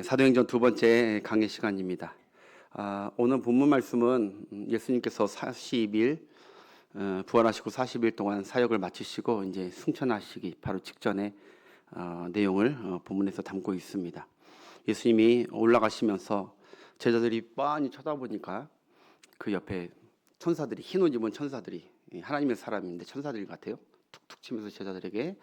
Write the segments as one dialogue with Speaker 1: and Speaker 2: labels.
Speaker 1: 사도행전 두 번째 강의 시간입니다. 오늘 본문 말씀은 예수님께서 40일 부활하시고 40일 동안 사역을 마치시고 이제 승천하시기 바로 직전에 내용을 본문에서 담고 있습니다. 예수님이 올라가시면서 제자들이 빤히 쳐다보니까 그 옆에 천사들이, 흰 옷 입은 천사들이, 하나님의 사람인데 천사들 같아요. 툭툭 치면서 제자들에게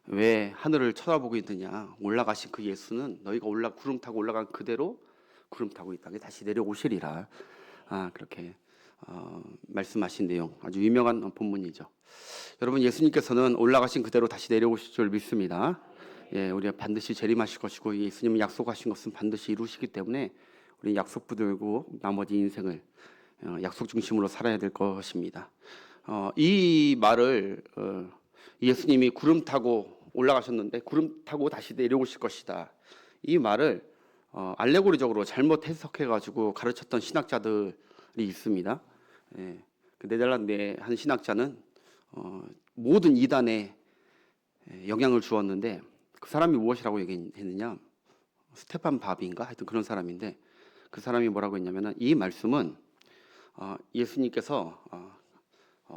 Speaker 1: 왜 하늘을 쳐다보고 있느냐, 올라가신 그 예수는 너희가 구름 타고 올라간 그대로 구름 타고 이 땅에 다시 내려오시리라. 그렇게 말씀하신 내용, 아주 유명한 본문이죠. 여러분, 예수님께서는 올라가신 그대로 다시 내려오실 줄 믿습니다. 우리가 반드시 재림하실 것이고 예수님은 약속하신 것은 반드시 이루시기 때문에 우리 약속 붙들고 나머지 인생을 약속 중심으로 살아야 될 것입니다. 이 말을 예수님이 구름 타고 올라가셨는데 구름 타고 다시 내려오실 것이다, 이 말을 알레고리적으로 잘못 해석해가지고 가르쳤던 신학자들이 있습니다. 그 네덜란드의 한 신학자는 모든 이단에 영향을 주었는데, 그 사람이 무엇이라고 얘기했느냐, 스테판 바비인가 하여튼 그런 사람인데, 그 사람이 뭐라고 했냐면은 이 말씀은 예수님께서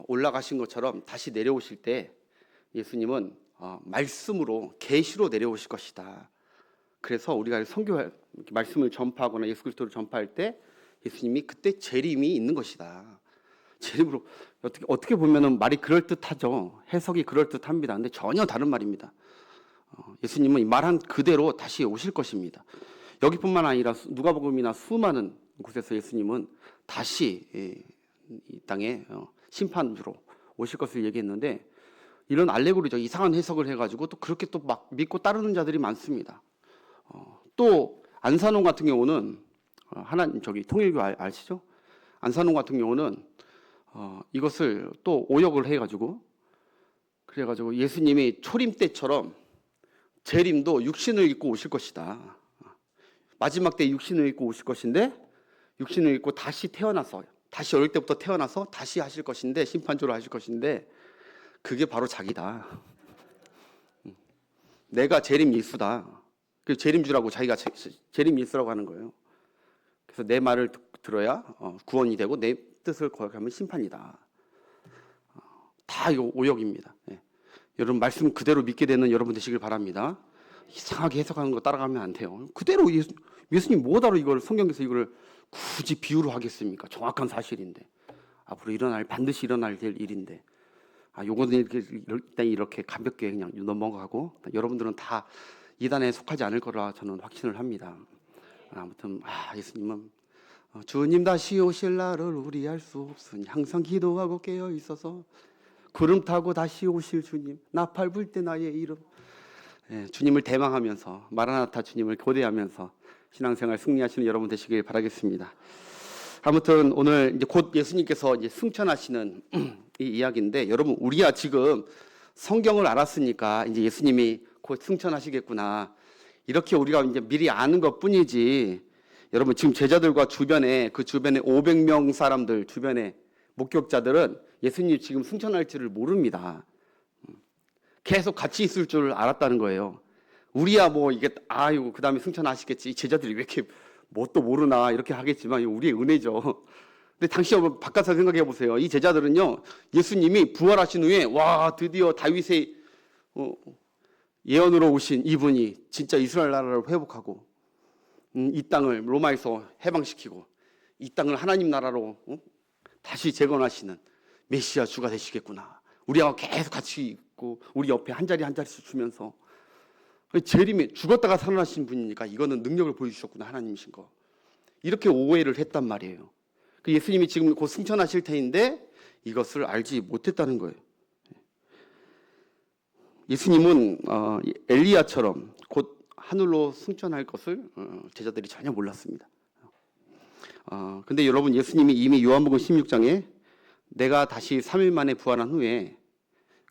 Speaker 1: 올라가신 것처럼 다시 내려오실 때 예수님은 말씀으로 계시로 내려오실 것이다. 그래서 우리가 말씀을 전파하거나 예수 그리스도를 전파할 때 예수님이 그때 재림이 있는 것이다. 재림으로 어떻게 보면은 말이 그럴 듯하죠. 해석이 그럴 듯합니다. 근데 전혀 다른 말입니다. 예수님은 말한 그대로 다시 오실 것입니다. 여기뿐만 아니라 누가복음이나 수많은 곳에서 예수님은 다시 이 땅에 심판주로 오실 것을 얘기했는데, 이런 알레고리죠. 이상한 해석을 해가지고 또 그렇게 또 막 믿고 따르는 자들이 많습니다. 또 안산홍 같은 경우는 통일교 아시죠? 안산홍 같은 경우는 이것을 또 오역을 해가지고, 그래가지고 예수님이 초림 때처럼 재림도 육신을 입고 오실 것이다. 마지막 때 육신을 입고 오실 것인데, 육신을 입고 다시 태어나서, 다시 어릴 때부터 태어나서 다시 하실 것인데, 심판주로 하실 것인데, 그게 바로 자기다. 내가 재림 예수다. 그 재림주라고 자기가 재림 예수라고 하는 거예요. 그래서 내 말을 들어야 구원이 되고 내 뜻을 거역하면 심판이다. 다 이거 오역입니다. 여러분, 말씀 그대로 믿게 되는 여러분 되시길 바랍니다. 이상하게 해석하는 거 따라가면 안 돼요. 그대로 예수님 뭐다로 이걸 성경에서 이걸 굳이 비유로 하겠습니까? 정확한 사실인데, 앞으로 반드시 일어날 될 일인데, 요거는 일단 이렇게 가볍게 그냥 넘어가고, 여러분들은 다 이단에 속하지 않을 거라 저는 확신을 합니다. 아무튼 예수님은 주님 다시 오실 날을 우리 알 수 없으니 항상 기도하고 깨어 있어서 구름 타고 다시 오실 주님, 나팔 불 때 나의 이름, 주님을 대망하면서, 마라나타 주님을 고대하면서 신앙생활 승리하시는 여러분 되시길 바라겠습니다. 아무튼 오늘 이제 곧 예수님께서 이제 승천하시는 이 이야기인데, 여러분, 우리가 지금 성경을 알았으니까 이제 예수님이 곧 승천하시겠구나, 이렇게 우리가 이제 미리 아는 것뿐이지, 여러분 지금 제자들과 주변에 500명 사람들 주변에 목격자들은 예수님이 지금 승천할지를 모릅니다. 계속 같이 있을 줄 알았다는 거예요. 우리야 뭐 이게 그 다음에 승천하시겠지, 제자들이 왜 이렇게 뭣도 모르나 이렇게 하겠지만 우리의 은혜죠. 근데 당시 한번 바깥에서 생각해 보세요. 이 제자들은요, 예수님이 부활하신 후에 드디어 다윗의 예언으로 오신 이분이 진짜 이스라엘 나라를 회복하고 이 땅을 로마에서 해방시키고 이 땅을 하나님 나라로 다시 재건하시는 메시아 주가 되시겠구나, 우리하고 계속 같이 있고 우리 옆에 한 자리 한 자리씩 주면서 재림에 죽었다가 살아나신 분이니까 이거는 능력을 보여주셨구나, 하나님이신 거, 이렇게 오해를 했단 말이에요. 예수님이 지금 곧 승천하실 테인데 이것을 알지 못했다는 거예요. 예수님은 엘리야처럼 곧 하늘로 승천할 것을 제자들이 전혀 몰랐습니다. 근데 여러분, 예수님이 이미 요한복음 16장에 내가 다시 3일 만에 부활한 후에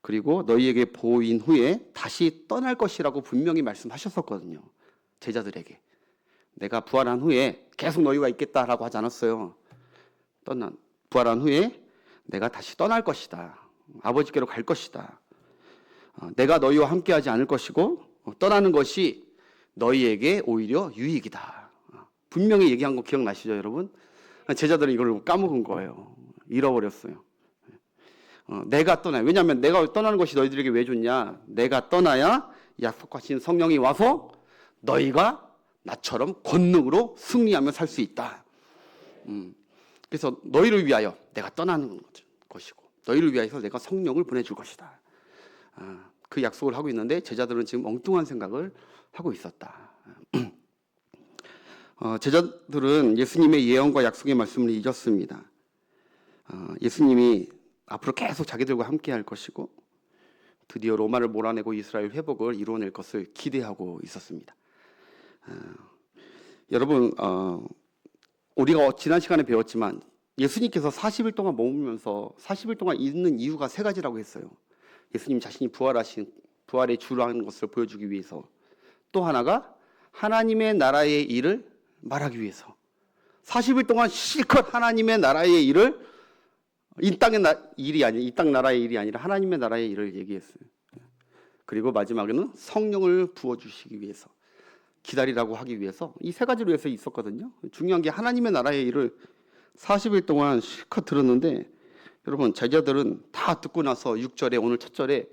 Speaker 1: 그리고 너희에게 보인 후에 다시 떠날 것이라고 분명히 말씀하셨었거든요. 제자들에게 내가 부활한 후에 계속 너희와 있겠다라고 하지 않았어요. 부활한 후에 내가 다시 떠날 것이다, 아버지께로 갈 것이다, 내가 너희와 함께하지 않을 것이고 떠나는 것이 너희에게 오히려 유익이다. 분명히 얘기한 거 기억나시죠, 여러분? 제자들은 이걸 까먹은 거예요. 잃어버렸어요. 내가 떠나요. 왜냐하면 내가 떠나는 것이 너희들에게 왜 좋냐? 내가 떠나야 약속하신 성령이 와서 너희가 나처럼 권능으로 승리하며 살 수 있다. 그래서 너희를 위하여 내가 떠나는 것이고 너희를 위하여서 내가 성령을 보내줄 것이다. 그 약속을 하고 있는데 제자들은 지금 엉뚱한 생각을 하고 있었다. 제자들은 예수님의 예언과 약속의 말씀을 잊었습니다. 예수님이 앞으로 계속 자기들과 함께 할 것이고 드디어 로마를 몰아내고 이스라엘 회복을 이루어낼 것을 기대하고 있었습니다. 여러분, 우리가 지난 시간에 배웠지만 예수님께서 40일 동안 머물면서 40일 동안 있는 이유가 세 가지라고 했어요. 예수님 자신이 부활의 주라는 것을 보여주기 위해서, 또 하나가 하나님의 나라의 일을 말하기 위해서 40일 동안 실컷 하나님의 나라의 일을 이 땅 나라의 일이 아니라 하나님의 나라의 일을 얘기했어요. 그리고 마지막에는 성령을 부어주시기 위해서, 기다리라고 하기 위해서, 이 세 가지를 위해서 있었거든요. 중요한 게 하나님의 나라의 일을 40일 동안 실컷 들었는데, 여러분 제자들은 다 듣고 나서 6절에, 오늘 첫 절에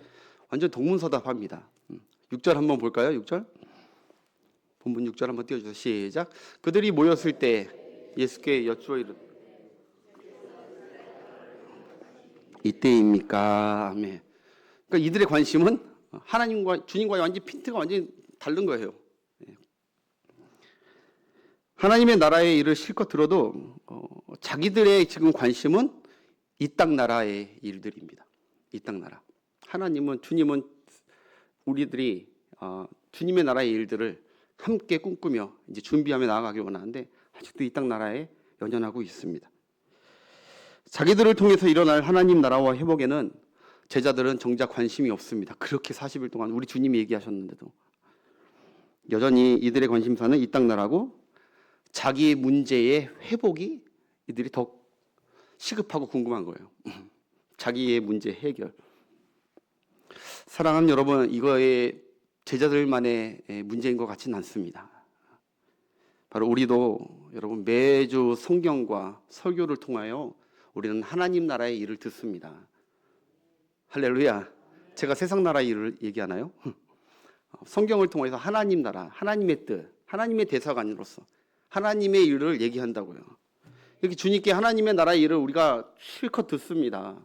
Speaker 1: 완전 동문서답합니다. 6절 한번 볼까요? 6절 본문 6절 한번 띄워주세요. 시작. 그들이 모였을 때 예수께 여쭈어 이르되 이때입니까? 아멘. 그러니까 이들의 관심은 하나님과 주님과의 완전 핀트가 완전히 다른 거예요. 하나님의 나라의 일을 실컷 들어도 자기들의 지금 관심은 이 땅 나라의 일들입니다. 이 땅 나라. 주님은 우리들이 주님의 나라의 일들을 함께 꿈꾸며 이제 준비하며 나아가길 원하는데 아직도 이 땅 나라에 연연하고 있습니다. 자기들을 통해서 일어날 하나님 나라와 회복에는 제자들은 정작 관심이 없습니다. 그렇게 40일 동안 우리 주님이 얘기하셨는데도 여전히 이들의 관심사는 이 땅 나라고 자기 문제의 회복이 이들이 더 시급하고 궁금한 거예요. 자기의 문제 해결. 사랑하는 여러분, 이거의 제자들만의 문제인 것 같지는 않습니다. 바로 우리도 여러분 매주 성경과 설교를 통하여 우리는 하나님 나라의 일을 듣습니다. 할렐루야. 제가 세상 나라의 일을 얘기하나요? 성경을 통해서 하나님 나라, 하나님의 뜻, 하나님의 대사관으로서 하나님의 일을 얘기한다고요. 이렇게 주님께 하나님의 나라의 일을 우리가 실컷 듣습니다.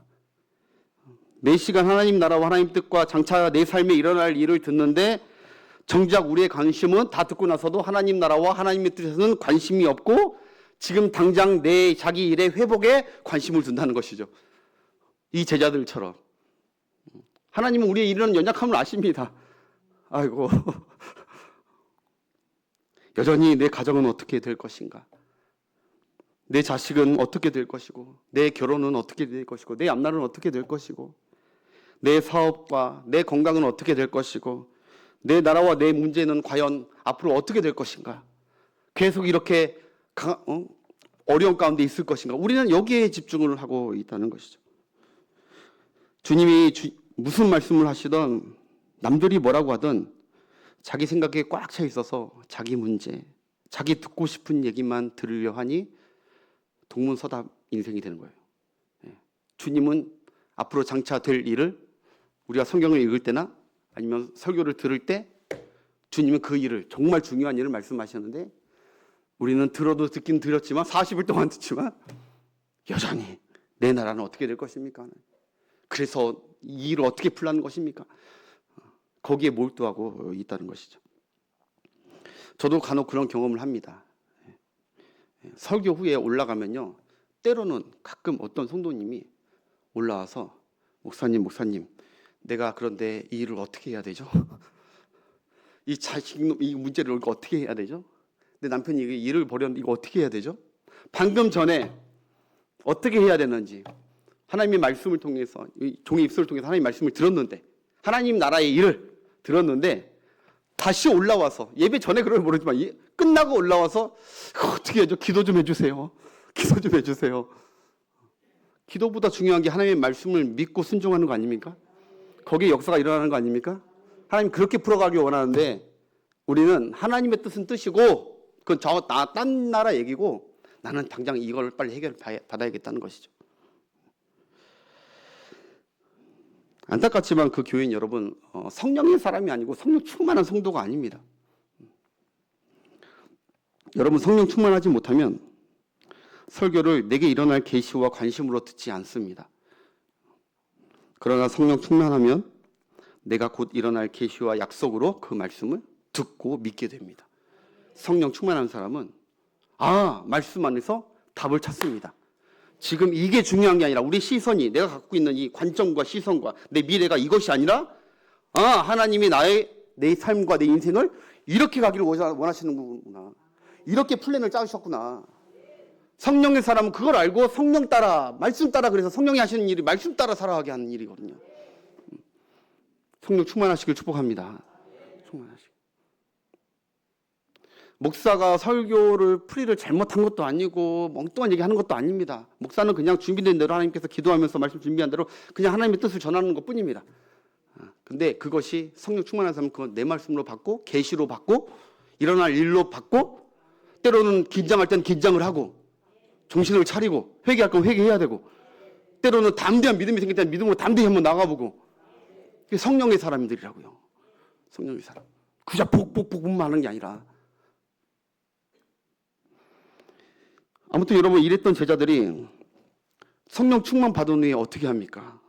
Speaker 1: 매 시간 하나님 나라와 하나님 뜻과 장차 내 삶에 일어날 일을 듣는데 정작 우리의 관심은 다 듣고 나서도 하나님 나라와 하나님의 뜻에서는 관심이 없고 지금 당장 내 자기 일의 회복에 관심을 둔다는 것이죠. 이 제자들처럼. 하나님은 우리의 이런 연약함을 아십니다. 아이고. 여전히 내 가정은 어떻게 될 것인가? 내 자식은 어떻게 될 것이고, 내 결혼은 어떻게 될 것이고, 내 앞날은 어떻게 될 것이고, 내 사업과 내 건강은 어떻게 될 것이고, 내 나라와 내 문제는 과연 앞으로 어떻게 될 것인가? 계속 이렇게 어려운 가운데 있을 것인가? 우리는 여기에 집중을 하고 있다는 것이죠. 주님이 무슨 말씀을 하시던 남들이 뭐라고 하든 자기 생각에 꽉 차 있어서 자기 문제, 자기 듣고 싶은 얘기만 들으려 하니 동문서답 인생이 되는 거예요. 주님은 앞으로 장차 될 일을 우리가 성경을 읽을 때나 아니면 설교를 들을 때 주님은 그 일을, 정말 중요한 일을 말씀하셨는데 우리는 듣긴 들었지만 40일 동안 듣지만 여전히 내 나라는 어떻게 될 것입니까? 그래서 이 일을 어떻게 풀라는 것입니까? 거기에 몰두하고 있다는 것이죠. 저도 간혹 그런 경험을 합니다. 설교 후에 올라가면요, 때로는 가끔 어떤 성도님이 올라와서 목사님, 내가 그런데 이 일을 어떻게 해야 되죠? 이 문제를 어떻게 해야 되죠? 내 남편이 이 일을 버렸는데 이거 어떻게 해야 되죠? 방금 전에 어떻게 해야 되는지 하나님의 말씀을 통해서, 종의 입술을 통해서 하나님의 말씀을 들었는데, 하나님 나라의 일을 들었는데 다시 올라와서, 예배 전에 그걸 모르지만 끝나고 올라와서 어떻게 해야죠? 기도 좀 해주세요. 기도보다 중요한 게 하나님의 말씀을 믿고 순종하는 거 아닙니까? 거기에 역사가 일어나는 거 아닙니까? 하나님 그렇게 풀어가기 원하는데 우리는 하나님의 뜻은 뜻이고 그건 딴 나라 얘기고 나는 당장 이걸 빨리 해결받아야겠다는 것이죠. 안타깝지만 그 교인 여러분 성령의 사람이 아니고 성령 충만한 성도가 아닙니다. 여러분 성령 충만하지 못하면 설교를 내게 일어날 계시와 관심으로 듣지 않습니다. 그러나 성령 충만하면 내가 곧 일어날 계시와 약속으로 그 말씀을 듣고 믿게 됩니다. 성령 충만한 사람은 말씀 안에서 답을 찾습니다. 지금 이게 중요한 게 아니라 우리 시선이 내가 갖고 있는 이 관점과 시선과 내 미래가 이것이 아니라 하나님이 내 삶과 내 인생을 이렇게 가기를 원하시는구나. 이렇게 플랜을 짜주셨구나. 성령의 사람은 그걸 알고 성령 따라 말씀 따라 그래서 성령이 하시는 일이 말씀 따라 살아가게 하는 일이거든요. 성령 충만하시길 축복합니다. 충만하시길. 목사가 설교를 풀이를 잘못한 것도 아니고 멍뚱한 얘기하는 것도 아닙니다. 목사는 그냥 준비된 대로 하나님께서 기도하면서 말씀 준비한 대로 그냥 하나님의 뜻을 전하는 것뿐입니다. 근데 그것이 성령 충만한 사람은 그건 내 말씀으로 받고 계시로 받고 일어날 일로 받고 때로는 긴장할 땐 긴장을 하고 정신을 차리고 회개할 건 회개해야 되고 때로는 담대한 믿음이 생길 때는 믿음으로 담대히 한번 나가보고 그게 성령의 사람들이라고요. 성령의 사람. 그저 복복복만 하는 게 아니라 아무튼 여러분 이랬던 제자들이 성령 충만 받은 후에 어떻게 합니까?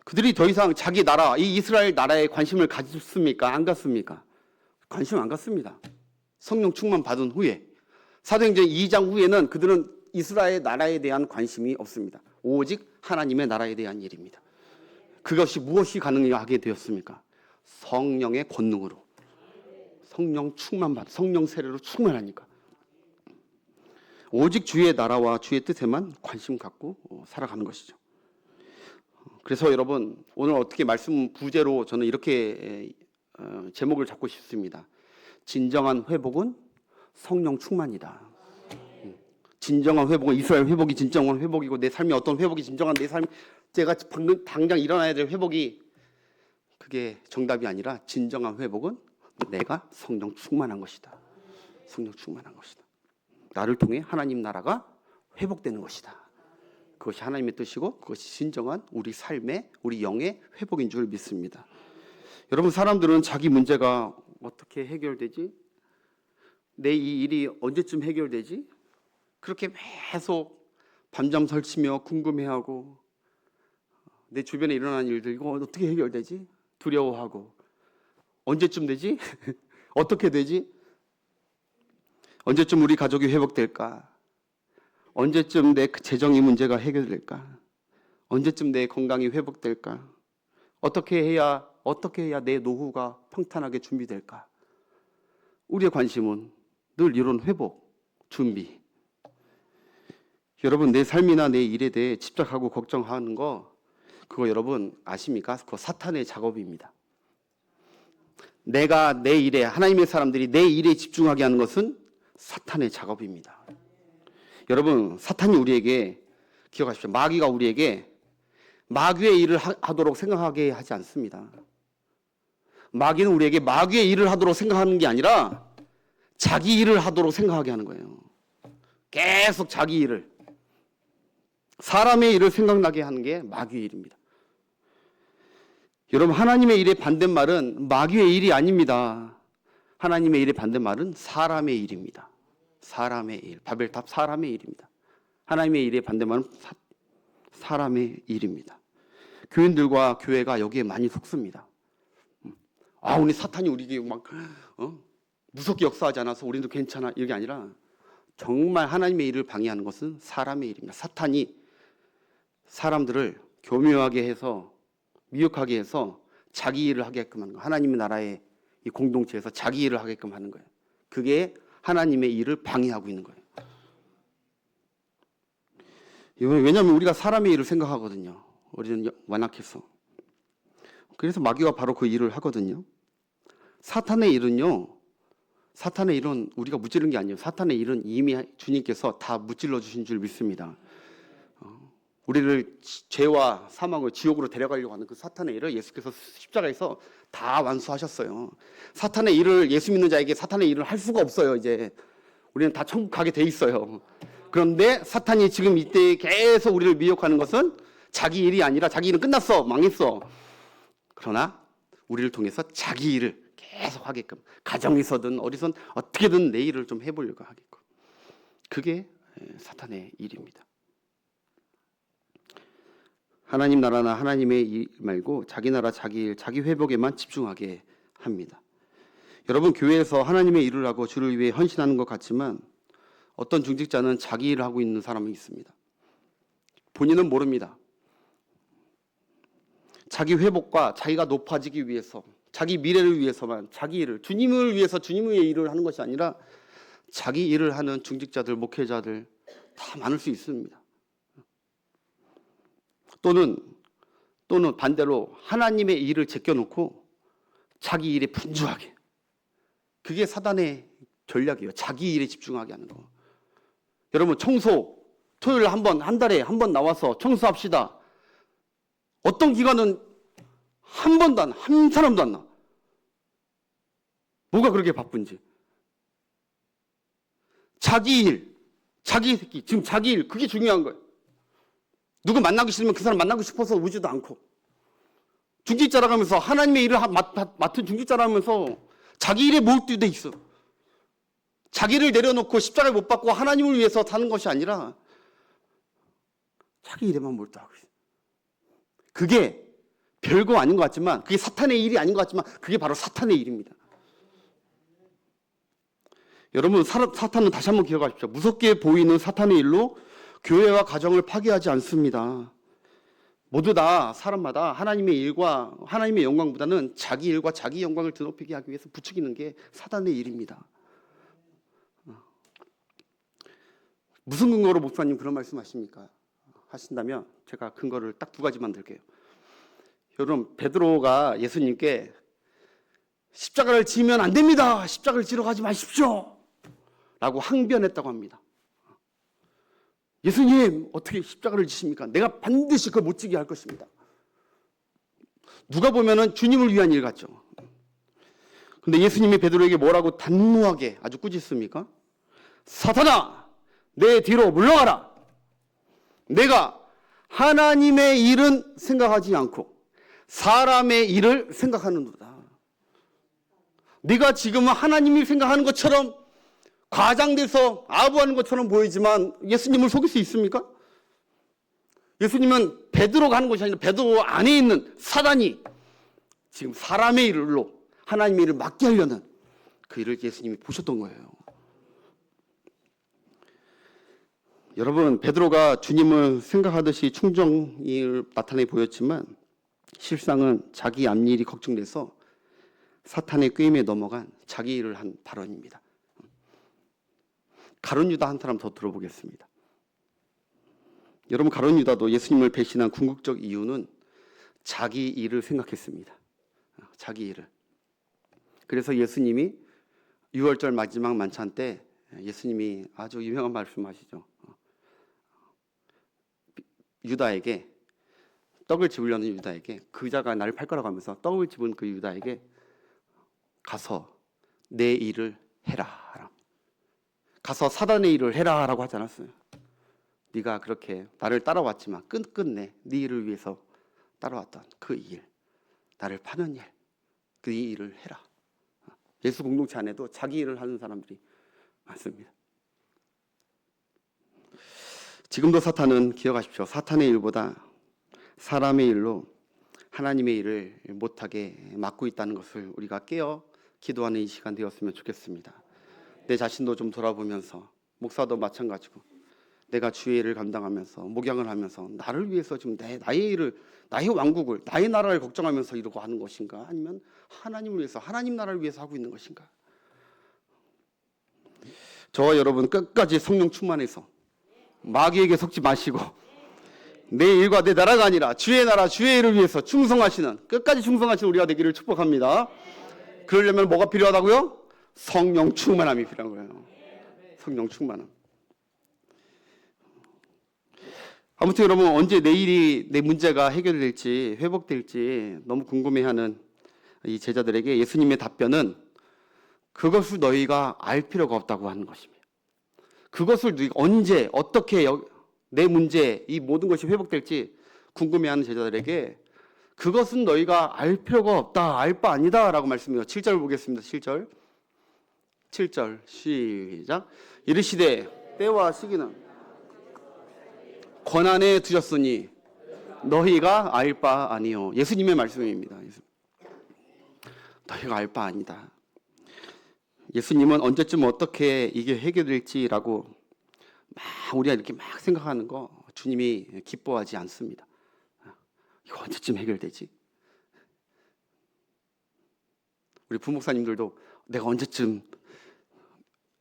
Speaker 1: 그들이 더 이상 자기 나라, 이 이스라엘 나라에 관심을 가졌습니까? 안 갖습니까? 관심 안 갖습니다. 성령 충만 받은 후에 사도행전 2장 후에는 그들은 이스라엘 나라에 대한 관심이 없습니다. 오직 하나님의 나라에 대한 일입니다. 그것이 무엇이 가능하게 되었습니까? 성령의 권능으로. 성령 충만받, 성령 세례로 충만하니까. 오직 주의 나라와 주의 뜻에만 관심 갖고 살아가는 것이죠. 그래서 여러분 오늘 어떻게 말씀 부제로 저는 이렇게 제목을 잡고 싶습니다. 진정한 회복은 성령 충만이다. 진정한 회복은 이스라엘 회복이 진정한 회복이고 내 삶이 어떤 회복이 진정한 내 삶 제가 방금 당장 일어나야 될 회복이 그게 정답이 아니라 진정한 회복은 내가 성령 충만한 것이다. 성령 충만한 것이다. 나를 통해 하나님 나라가 회복되는 것이다. 그것이 하나님의 뜻이고 그것이 진정한 우리 삶의 우리 영의 회복인 줄 믿습니다. 여러분 사람들은 자기 문제가 어떻게 해결되지? 내 이 일이 언제쯤 해결되지? 그렇게 계속 밤잠 설치며 궁금해하고 내 주변에 일어나는 일들 이거 어떻게 해결되지? 두려워하고 언제쯤 되지? 어떻게 되지? 언제쯤 우리 가족이 회복될까? 언제쯤 내 재정의 문제가 해결될까? 언제쯤 내 건강이 회복될까? 어떻게 해야 내 노후가 평탄하게 준비될까? 우리의 관심은 늘 이런 회복, 준비. 여러분 내 삶이나 내 일에 대해 집착하고 걱정하는 거 그거 여러분 아십니까? 그거 사탄의 작업입니다. 내가 내 일에 하나님의 사람들이 내 일에 집중하게 하는 것은 사탄의 작업입니다. 여러분 사탄이 우리에게 기억하십시오. 마귀가 우리에게 마귀의 일을 하도록 생각하게 하지 않습니다. 마귀는 우리에게 마귀의 일을 하도록 생각하는 게 아니라 자기 일을 하도록 생각하게 하는 거예요. 계속 자기 일을 사람의 일을 생각나게 하는 게 마귀의 일입니다. 여러분 하나님의 일의 반대말은 마귀의 일이 아닙니다. 하나님의 일의 반대말은 사람의 일입니다. 사람의 일, 바벨탑 사람의 일입니다. 하나님의 일의 반대말은 사람의 일입니다. 교인들과 교회가 여기에 많이 속습니다. 우리 사탄이 우리에게 막 무섭게 역사하지 않아서 우리도 괜찮아 이게 아니라 정말 하나님의 일을 방해하는 것은 사람의 일입니다. 사탄이 사람들을 교묘하게 해서 미혹하게 해서 자기 일을 하게끔 하는 거예요. 하나님의 나라의 이 공동체에서 자기 일을 하게끔 하는 거예요. 그게 하나님의 일을 방해하고 있는 거예요. 왜냐하면 우리가 사람의 일을 생각하거든요. 우리는 완악해서. 그래서 마귀가 바로 그 일을 하거든요. 사탄의 일은 우리가 무찌르는 게 아니에요. 사탄의 일은 이미 주님께서 다 무찔러 주신 줄 믿습니다. 우리를 죄와 사망을 지옥으로 데려가려고 하는 그 사탄의 일을 예수께서 십자가에서 다 완수하셨어요. 사탄의 일을 예수 믿는 자에게 사탄의 일을 할 수가 없어요. 이제 우리는 다 천국 가게 돼 있어요. 그런데 사탄이 지금 이때 계속 우리를 미혹하는 것은 자기 일이 아니라 자기 일은 끝났어, 망했어. 그러나 우리를 통해서 자기 일을 계속 하게끔, 가정에서든 어디선 어떻게든 내 일을 좀 해보려고 하게끔. 그게 사탄의 일입니다. 하나님 나라나 하나님의 일 말고 자기 나라, 자기 일, 자기 회복에만 집중하게 합니다. 여러분, 교회에서 하나님의 일을 하고 주를 위해 헌신하는 것 같지만 어떤 중직자는 자기 일을 하고 있는 사람이 있습니다. 본인은 모릅니다. 자기 회복과 자기가 높아지기 위해서, 자기 미래를 위해서만 자기 일을, 주님을 위해서 주님의 일을 하는 것이 아니라 자기 일을 하는 중직자들, 목회자들 다 많을 수 있습니다. 또는 반대로 하나님의 일을 제껴놓고 자기 일에 분주하게. 그게 사단의 전략이에요. 자기 일에 집중하게 하는 거. 여러분, 청소 토요일 한 달에 한 번 나와서 청소합시다. 어떤 기관은 한 번도 한 사람도 안 나. 뭐가 그렇게 바쁜지. 자기 일, 자기 새끼, 지금 자기 일, 그게 중요한 거예요. 누구 만나기 싫으면 그 사람 만나고 싶어서 오지도 않고. 중직자라면서 하나님의 일을 맡은 중직자라면서 자기 일에 몰두돼 있어. 자기를 내려놓고 십자가를 못 받고 하나님을 위해서 사는 것이 아니라 자기 일에만 몰두하고 있어. 그게 별거 아닌 것 같지만, 그게 사탄의 일이 아닌 것 같지만 그게 바로 사탄의 일입니다. 여러분, 사탄은 다시 한번 기억하십시오. 무섭게 보이는 사탄의 일로 교회와 가정을 파괴하지 않습니다. 모두 다 사람마다 하나님의 일과 하나님의 영광보다는 자기 일과 자기 영광을 드높이게 하기 위해서 부추기는 게 사탄의 일입니다. 무슨 근거로 목사님 그런 말씀하십니까? 하신다면 제가 근거를 딱 두 가지만 들게요. 여러분, 베드로가 예수님께 십자가를 지면 안 됩니다. 십자가를 지러 가지 마십시오. 라고 항변했다고 합니다. 예수님, 어떻게 십자가를 지십니까? 내가 반드시 그걸 못 지게 할 것입니다. 누가 보면은 주님을 위한 일 같죠. 근데 예수님이 베드로에게 뭐라고 단호하게 아주 꾸짖습니까? 사탄아, 내 뒤로 물러가라. 내가 하나님의 일은 생각하지 않고 사람의 일을 생각하는도다. 네가 지금은 하나님이 생각하는 것처럼 과장돼서 아부하는 것처럼 보이지만 예수님을 속일 수 있습니까? 예수님은 베드로가 하는 것이 아니라 베드로 안에 있는 사단이 지금 사람의 일로 하나님의 일을 맡게 하려는 그 일을 예수님이 보셨던 거예요. 여러분, 베드로가 주님을 생각하듯이 충정을 나타내 보였지만 실상은 자기 앞일이 걱정돼서 사탄의 꾀임에 넘어간 자기 일을 한 발언입니다. 가룟 유다 한 사람 더 들어보겠습니다. 여러분, 가룟 유다도 예수님을 배신한 궁극적 이유는 자기 일을 생각했습니다. 자기 일을. 그래서 예수님이 6월절 마지막 만찬 때 예수님이 아주 유명한 말씀하시죠. 유다에게, 떡을 집으려는 유다에게, 그자가 나를 팔 거라고 하면서 떡을 집은 그 유다에게 가서 내 일을 해라. 가서 사단의 일을 해라 라고 하지 않았어요. 네가 그렇게 나를 따라왔지만 끝끝내 네 일을 위해서 따라왔던 그 일, 나를 파는 일, 그 일을 해라. 예수 공동체 안에도 자기 일을 하는 사람들이 많습니다. 지금도 사탄은, 기억하십시오, 사탄의 일보다 사람의 일로 하나님의 일을 못하게 막고 있다는 것을 우리가 깨어 기도하는 이 시간 되었으면 좋겠습니다. 내 자신도 좀 돌아보면서, 목사도 마찬가지고 내가 주의 일을 감당하면서 목양을 하면서 나를 위해서 지금 나의 일을, 나의 왕국을, 나의 나라를 걱정하면서 이러고 하는 것인가? 아니면 하나님을 위해서, 하나님 나라를 위해서 하고 있는 것인가? 저와 여러분 끝까지 성령 충만해서 마귀에게 속지 마시고 내 일과 내 나라가 아니라 주의 나라, 주의 일을 위해서 충성하시는, 끝까지 충성하시는 우리가 되기를 축복합니다. 그러려면 뭐가 필요하다고요? 성령 충만함이 필요한 거예요. 성령 충만함. 아무튼 여러분, 언제 내일이 내 문제가 해결될지 회복될지 너무 궁금해하는 이 제자들에게 예수님의 답변은 그것을 너희가 알 필요가 없다고 하는 것입니다. 그것을 너희가 언제 어떻게 내 문제 이 모든 것이 회복될지 궁금해하는 제자들에게 그것은 너희가 알 필요가 없다, 알 바 아니다 라고 말씀해요. 7절 보겠습니다. 7절 시작. 이르시되 때와 시기는 권한에 두셨으니 너희가 알 바 아니요. 예수님의 말씀입니다. 너희가 알 바 아니다. 예수님은 언제쯤 어떻게 이게 해결될지라고 우리가 이렇게 막 생각하는 거 주님이 기뻐하지 않습니다. 이거 언제쯤 해결되지? 우리 부목사님들도 내가 언제쯤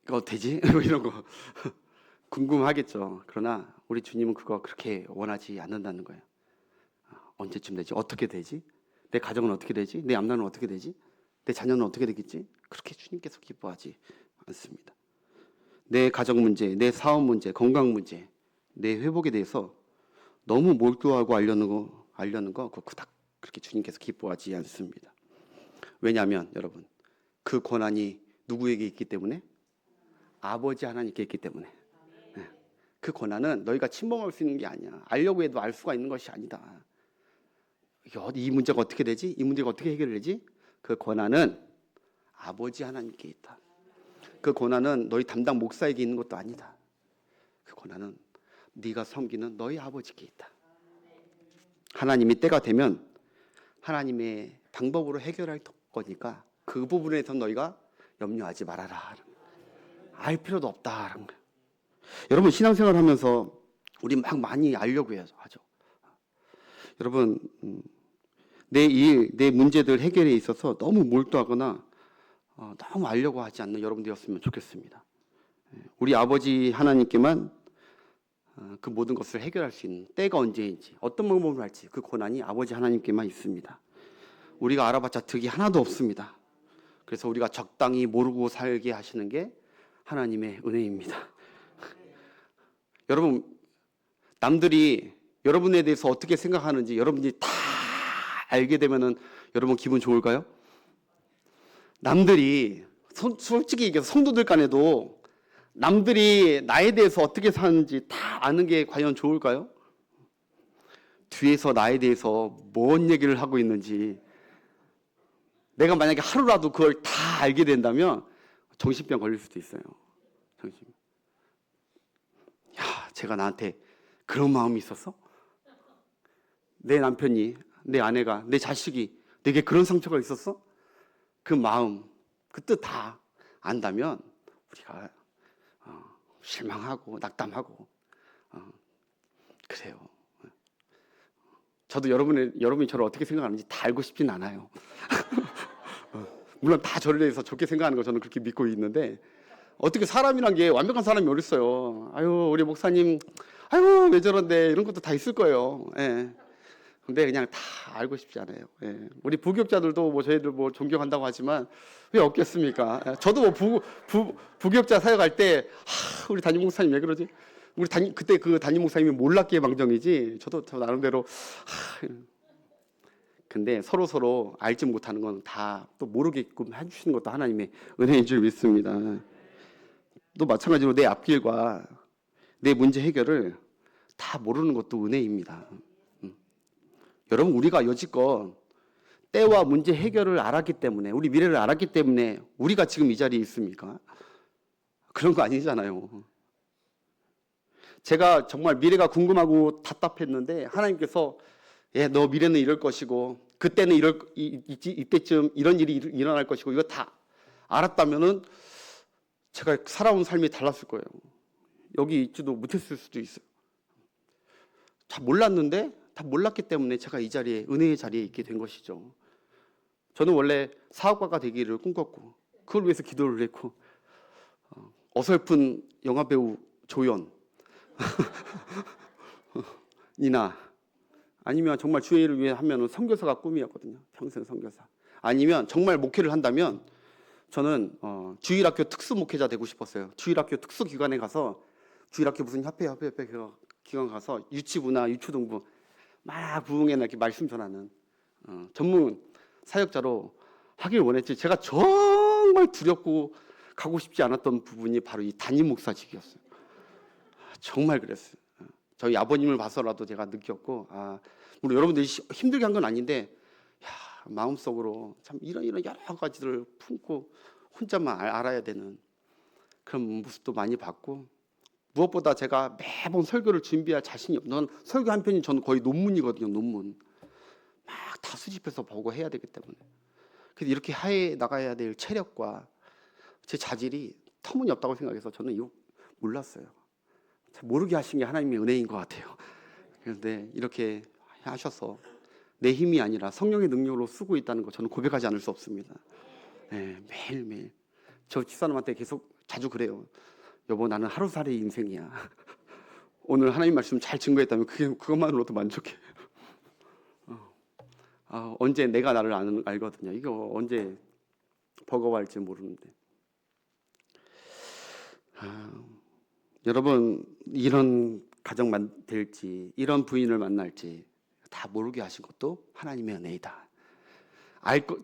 Speaker 1: 이거 되지? 이런 거 궁금하겠죠. 그러나 우리 주님은 그거 그렇게 원하지 않는다는 거예요. 언제쯤 되지? 어떻게 되지? 내 가정은 어떻게 되지? 내 앞날은 어떻게 되지? 내 자녀는 어떻게 되겠지? 그렇게 주님께서 기뻐하지 않습니다. 내 가정 문제, 내 사업 문제, 건강 문제, 내 회복에 대해서 너무 몰두하고 알려는 거 그거 그닥 그렇게 주님께서 기뻐하지 않습니다. 왜냐하면 여러분, 그 권한이 누구에게 있기 때문에? 아버지 하나님께 있기 때문에. 그 권한은 너희가 침범할 수 있는 게 아니야. 알려고 해도 알 수가 있는 것이 아니다. 이 문제가 어떻게 되지? 이 문제가 어떻게 해결되지? 그 권한은 아버지 하나님께 있다. 그 권한은 너희 담당 목사에게 있는 것도 아니다. 그 권한은 네가 섬기는 너희 아버지께 있다. 하나님이 때가 되면 하나님의 방법으로 해결할 거니까 그 부분에서 너희가 염려하지 말아라. 알 필요도 없다라는 거예요. 여러분, 신앙생활 하면서 우리 막 많이 알려고 하죠. 여러분, 내 일, 내 문제들 해결에 있어서 너무 몰두하거나 너무 알려고 하지 않는 여러분들이었으면 좋겠습니다. 우리 아버지 하나님께만 그 모든 것을 해결할 수 있는 때가 언제인지 어떤 방법을 할지 그 권한이 아버지 하나님께만 있습니다. 우리가 알아봤자 득이 하나도 없습니다. 그래서 우리가 적당히 모르고 살게 하시는 게 하나님의 은혜입니다. 여러분, 남들이 여러분에 대해서 어떻게 생각하는지 여러분들이 다 알게 되면은 여러분 기분 좋을까요? 남들이 솔직히 얘기해서 성도들 간에도 남들이 나에 대해서 어떻게 사는지 다 아는 게 과연 좋을까요? 뒤에서 나에 대해서 뭔 얘기를 하고 있는지 내가 만약에 하루라도 그걸 다 알게 된다면 정신병 걸릴 수도 있어요. 야, 제가 나한테 그런 마음이 있었어? 내 남편이, 내 아내가, 내 자식이 내게 그런 상처가 있었어? 그 마음, 그 뜻 다 안다면 우리가 실망하고 낙담하고 그래요. 저도 여러분이 저를 어떻게 생각하는지 다 알고 싶진 않아요. 물론 다 저를 대해서 좋게 생각하는 거 저는 그렇게 믿고 있는데 어떻게 사람이란 게 완벽한 사람이 어딨어요. 아유, 우리 목사님, 아유, 왜 저런데 이런 것도 다 있을 거예요. 예. 근데 그냥 다 알고 싶지 않아요. 예. 우리 부교육자들도 뭐 저희들 뭐 존경한다고 하지만 왜 없겠습니까? 예. 저도 뭐 부교육자 사역할 때 우리 담임 목사님 왜 그러지? 그때 그 담임 목사님이 몰랐기에 망정이지. 저도 저 나름대로 근데 서로 알지 못하는 건 다 또 모르게끔 해주시는 것도 하나님의 은혜인 줄 믿습니다. 또 마찬가지로 내 앞길과 내 문제 해결을 다 모르는 것도 은혜입니다. 여러분, 우리가 여지껏 때와 문제 해결을 알았기 때문에 우리 미래를 알았기 때문에 우리가 지금 이 자리에 있습니까? 그런 거 아니잖아요. 제가 정말 미래가 궁금하고 답답했는데 하나님께서 너 미래는 이럴 것이고 그때는 이때쯤 이런 일이 일어날 것이고 이거 다 알았다면은 제가 살아온 삶이 달랐을 거예요. 여기 있지도 못했을 수도 있어요. 다 몰랐는데 다 몰랐기 때문에 제가 이 자리에 은혜의 자리에 있게 된 것이죠. 저는 원래 사업가가 되기를 꿈꿨고 그걸 위해서 기도를 했고 어설픈 영화배우 조연 이나 아니면 정말 주의 일을 위해 하면은 선교사가 꿈이었거든요. 평생 선교사. 아니면 정말 목회를 한다면 저는 주일학교 특수 목회자 되고 싶었어요. 주일학교 특수기관에 가서 주일학교 무슨 협회 그거 기관 가서 유치부나 유초등부 막 부흥회나 이렇게 말씀 전하는 전문 사역자로 하길 원했지. 제가 정말 두렵고 가고 싶지 않았던 부분이 바로 이 담임 목사직이었어요. 정말 그랬어요. 저희 아버님을 봐서라도 제가 느꼈고, 물론 여러분들이 힘들게 한 건 아닌데, 마음속으로 참 이런 여러 가지를 품고 혼자만 알아야 되는 그런 모습도 많이 봤고, 무엇보다 제가 매번 설교를 준비할 자신이 없는, 설교 한 편이 저는 거의 논문이거든요. 논문 막 다 수집해서 보고 해야 되기 때문에. 그래서 이렇게 해 나가야 될 체력과 제 자질이 터무니없다고 생각해서 저는 이거 몰랐어요. 잘 모르게 하신 게 하나님의 은혜인 것 같아요. 그런데 이렇게 하셔서 내 힘이 아니라 성령의 능력으로 쓰고 있다는 거 저는 고백하지 않을 수 없습니다. 네, 매일매일 저 집사람한테 계속 자주 그래요. 여보, 나는 하루살이 인생이야. 오늘 하나님 말씀 잘 증거했다면 그것만으로도 만족해. 언제 내가 나를 알거든요. 이거 언제 버거워할지 모르는데. 여러분, 이런 가정 될지, 이런 부인을 만날지 다 모르게 하신 것도 하나님의 은혜이다.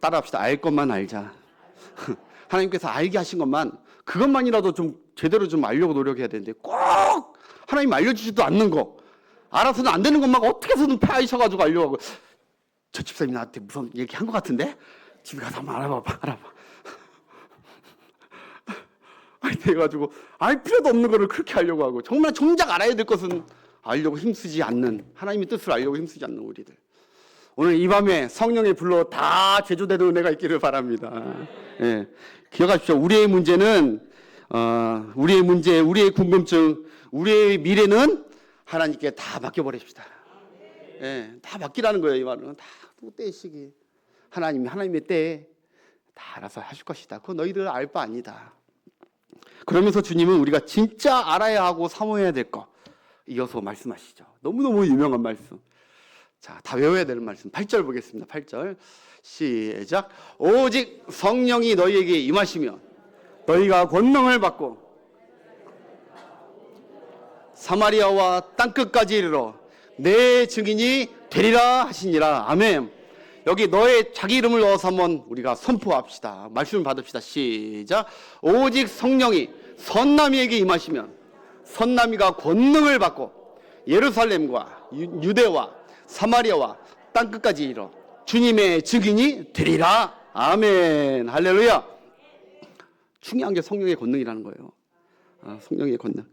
Speaker 1: 따라합시다. 알 것만 알자. 하나님께서 알게 하신 것만, 그것만이라도 좀 제대로 좀 알려고 노력해야 되는데 꼭 하나님 알려주지도 않는 거, 알아서는 안 되는 것만 어떻게 해서든 패하셔가지고 알려고 하고, 저 집사님이 나한테 무슨 얘기한 것 같은데? 집에 가서 한번 알아봐. 돼가지고 알 필요도 없는 거를 그렇게 하려고 하고, 정말 정작 알아야 될 것은 알려고 힘쓰지 않는, 하나님의 뜻을 알려고 힘쓰지 않는 우리들. 오늘 이 밤에 성령의 불로 다 제조되는 은혜가 있기를 바랍니다. 예, 기억하십시오. 우리의 문제는 우리의 문제, 우리의 궁금증, 우리의 미래는 하나님께 다 맡겨버립시다. 예, 다 맡기라는 거예요. 이 말은 다 때의 시기, 하나님의 때에 다 알아서 하실 것이다. 그건 너희들 알 바 아니다. 그러면서 주님은 우리가 진짜 알아야 하고 사모해야 될 거 이어서 말씀하시죠. 너무너무 유명한 말씀. 자, 다 외워야 되는 말씀. 8절 보겠습니다. 8절 시작. 오직 성령이 너희에게 임하시면 너희가 권능을 받고 사마리아와 땅끝까지 이르러 내 증인이 되리라 하시니라. 아멘. 여기 너의 자기 이름을 넣어서 한번 우리가 선포합시다. 말씀을 받읍시다. 시작. 오직 성령이 선남이에게 임하시면 선남이가 권능을 받고 예루살렘과 유대와 사마리아와 땅끝까지 이르러 주님의 증인이 되리라. 아멘. 할렐루야. 중요한 게 성령의 권능이라는 거예요. 성령의 권능.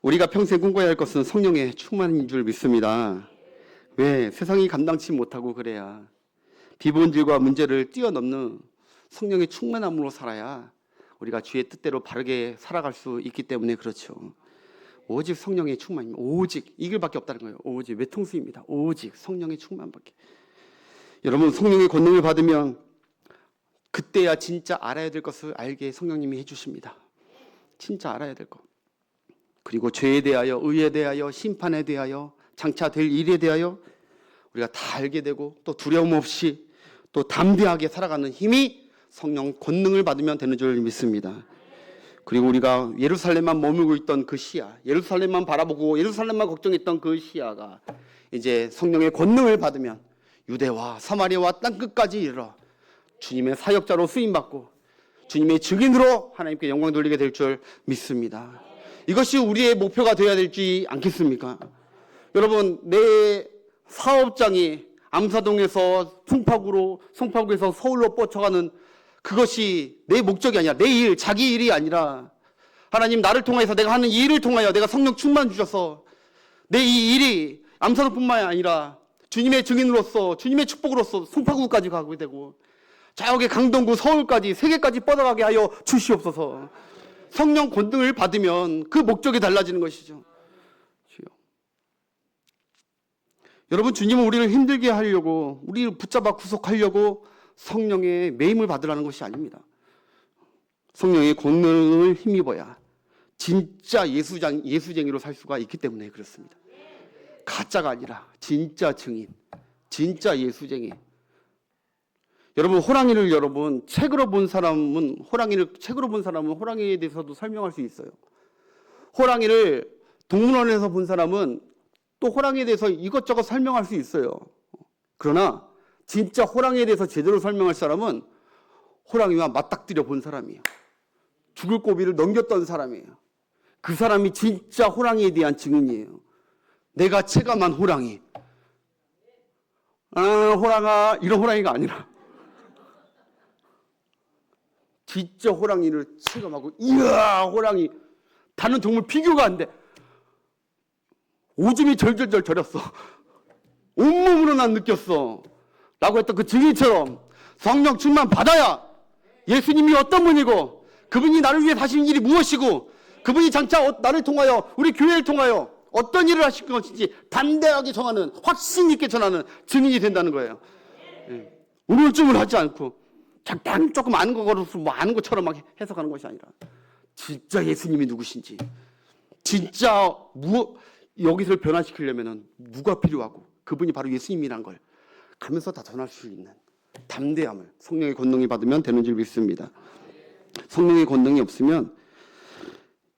Speaker 1: 우리가 평생 꿈꿔야 할 것은 성령의 충만인 줄 믿습니다. 왜? 세상이 감당치 못하고 그래야 비본질과 문제를 뛰어넘는 성령의 충만함으로 살아야 우리가 주의 뜻대로 바르게 살아갈 수 있기 때문에 그렇죠. 오직 성령의 충만입니다. 오직 이 글밖에 없다는 거예요. 오직 외통수입니다. 오직 성령의 충만밖에. 여러분, 성령의 권능을 받으면 그때야 진짜 알아야 될 것을 알게 성령님이 해주십니다. 진짜 알아야 될 것. 그리고 죄에 대하여, 의에 대하여, 심판에 대하여, 장차 될 일에 대하여 우리가 다 알게 되고 또 두려움 없이 또 담대하게 살아가는 힘이 성령 권능을 받으면 되는 줄 믿습니다. 그리고 우리가 예루살렘만 머물고 있던 그 시야, 예루살렘만 바라보고 예루살렘만 걱정했던 그 시야가 이제 성령의 권능을 받으면 유대와 사마리아와 땅끝까지 이르러 주님의 사역자로 쓰임받고 주님의 증인으로 하나님께 영광 돌리게 될 줄 믿습니다. 이것이 우리의 목표가 되어야 되지 않겠습니까? 여러분, 내 사업장이 암사동에서 송파구에서 서울로 뻗쳐가는 그것이 내 목적이 아니라 내 일, 자기 일이 아니라 하나님 나를 통해서 내가 하는 이 일을 통하여 내가 성령 충만 주셔서 내 이 일이 암사동뿐만 아니라 주님의 증인으로서 주님의 축복으로서 송파구까지 가게 되고 저기 강동구 서울까지 세계까지 뻗어가게 하여 주시옵소서. 성령 권능을 받으면 그 목적이 달라지는 것이죠. 주여. 여러분, 주님은 우리를 힘들게 하려고, 우리를 붙잡아 구속하려고 성령의 매임을 받으라는 것이 아닙니다. 성령의 권능을 힘입어야 진짜 예수쟁이로 살 수가 있기 때문에 그렇습니다. 가짜가 아니라 진짜 증인, 진짜 예수쟁이. 여러분, 호랑이를 책으로 본 사람은 호랑이에 대해서도 설명할 수 있어요. 호랑이를 동물원에서 본 사람은 또 호랑이에 대해서 이것저것 설명할 수 있어요. 그러나 진짜 호랑이에 대해서 제대로 설명할 사람은 호랑이와 맞닥뜨려 본 사람이에요. 죽을 고비를 넘겼던 사람이에요. 그 사람이 진짜 호랑이에 대한 증인이에요. 내가 체감한 호랑이. 호랑아, 이런 호랑이가 아니라 진짜 호랑이를 체감하고, 이야, 호랑이. 다른 동물 비교가 안 돼. 오줌이 절절절 저렸어. 온몸으로 난 느꼈어. 라고 했던 그 증인처럼 성령 충만 받아야 예수님이 어떤 분이고, 그분이 나를 위해 하신 일이 무엇이고, 그분이 장차 나를 통하여, 우리 교회를 통하여 어떤 일을 하실 것인지 담대하게 정하는, 확신 있게 전하는 증인이 된다는 거예요. 우물쭈물 하지 않고 잠깐 조금 아는 거로서 뭐 아는 것처럼 막 해석하는 것이 아니라 진짜 예수님이 누구신지, 진짜 여기서 변화시키려면 누가 필요하고 그분이 바로 예수님이란 걸 가면서 다 전할 수 있는 담대함을 성령의 권능이 받으면 되는 줄 믿습니다. 성령의 권능이 없으면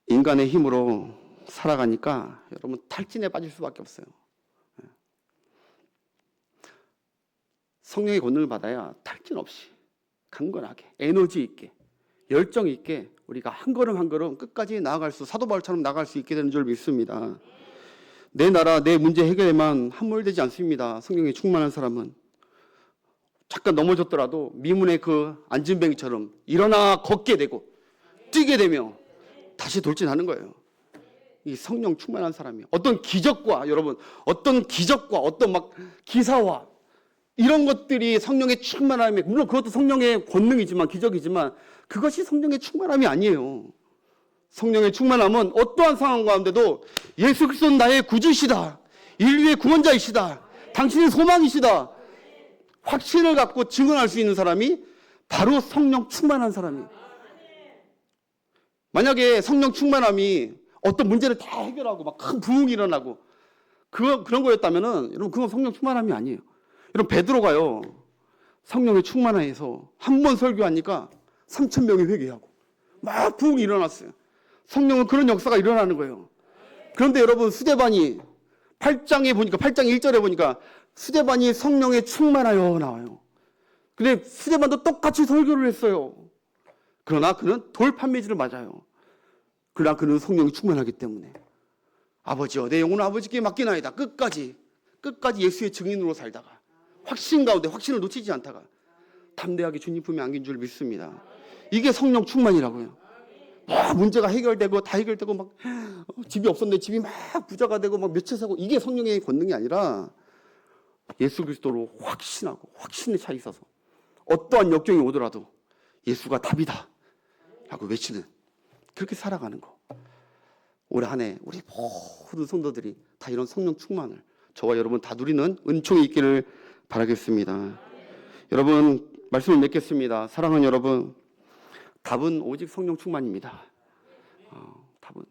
Speaker 1: 인간의 힘으로 살아가니까 여러분 탈진에 빠질 수밖에 없어요. 성령의 권능을 받아야 탈진 없이 강건하게, 에너지 있게, 열정 있게 우리가 한 걸음 한 걸음 끝까지 나아갈 수, 사도 바울처럼 나아갈 수 있게 되는 줄 믿습니다. 내 나라, 내 문제 해결에만 함몰되지 않습니다. 성령에 충만한 사람은 잠깐 넘어졌더라도 미문의 그 안진뱅이처럼 일어나 걷게 되고 뛰게 되며 다시 돌진하는 거예요. 이 성령 충만한 사람이 어떤 기적과, 여러분, 어떤 기적과 어떤 막 기사와 이런 것들이 성령의 충만함이, 물론 그것도 성령의 권능이지만, 기적이지만 그것이 성령의 충만함이 아니에요. 성령의 충만함은 어떠한 상황 가운데도 예수 그리스도는 나의 구주시다, 인류의 구원자이시다, 당신의 소망이시다, 확신을 갖고 증언할 수 있는 사람이 바로 성령 충만한 사람이에요. 만약에 성령 충만함이 어떤 문제를 다 해결하고 막 큰 부흥이 일어나고 그런 거였다면은, 여러분, 그건 성령 충만함이 아니에요. 여러분, 베드로가요, 성령의 충만함에서 한 번 설교하니까 3,000명이 회개하고 막 부흥이 일어났어요. 성령은 그런 역사가 일어나는 거예요. 그런데 여러분, 스데반이 8장에 보니까, 8장 1절에 보니까 스데반이 성령에 충만하여 나와요. 근데 스데반도 똑같이 설교를 했어요. 그러나 그는 돌 판매지를 맞아요. 그러나 그는 성령이 충만하기 때문에 아버지여, 내 영혼을 아버지께 맡기나이다. 끝까지 예수의 증인으로 살다가 확신 가운데 확신을 놓치지 않다가 담대하게 주님 품에 안긴 줄 믿습니다. 이게 성령 충만이라고요. 문제가 해결되고 다 해결되고 막 집이 없었는데 집이 막 부자가 되고 막 몇 채 사고, 이게 성령의 권능이 아니라 예수 그리스도로 확신하고 확신에 차 있어서 어떠한 역경이 오더라도 예수가 답이다 라고 외치는, 그렇게 살아가는 거. 올 한 해 우리 모든 성도들이 다 이런 성령 충만을 저와 여러분 다 누리는 은총이 있기를 바라겠습니다. 여러분, 말씀을 맺겠습니다. 사랑하는 여러분, 답은 오직 성령 충만입니다. 답은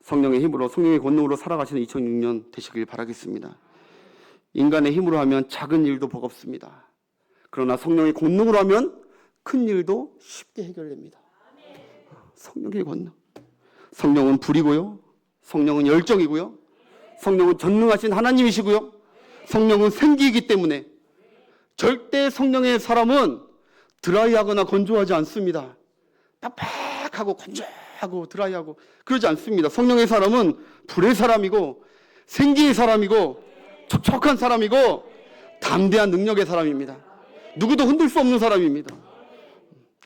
Speaker 1: 성령의 힘으로, 성령의 권능으로 살아가시는 2006년 되시길 바라겠습니다. 인간의 힘으로 하면 작은 일도 버겁습니다. 그러나 성령의 권능으로 하면 큰 일도 쉽게 해결됩니다. 성령의 권능. 성령은 불이고요, 성령은 열정이고요, 성령은 전능하신 하나님이시고요, 성령은 생기이기 때문에 절대 성령의 사람은 드라이하거나 건조하지 않습니다. 빡빡하고 건조하고 드라이하고 그러지 않습니다. 성령의 사람은 불의 사람이고 생기의 사람이고 촉촉한 사람이고 담대한 능력의 사람입니다. 누구도 흔들 수 없는 사람입니다.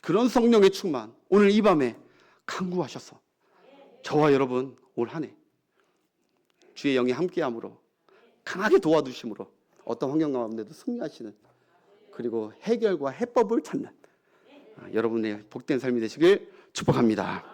Speaker 1: 그런 성령의 충만, 오늘 이 밤에 간구하셔서 저와 여러분 올 한 해 주의 영이 함께함으로, 강하게 도와주심으로 어떤 환경 가운데도 승리하시는, 그리고 해결과 해법을 찾는 여러분의 복된 삶이 되시길 축복합니다.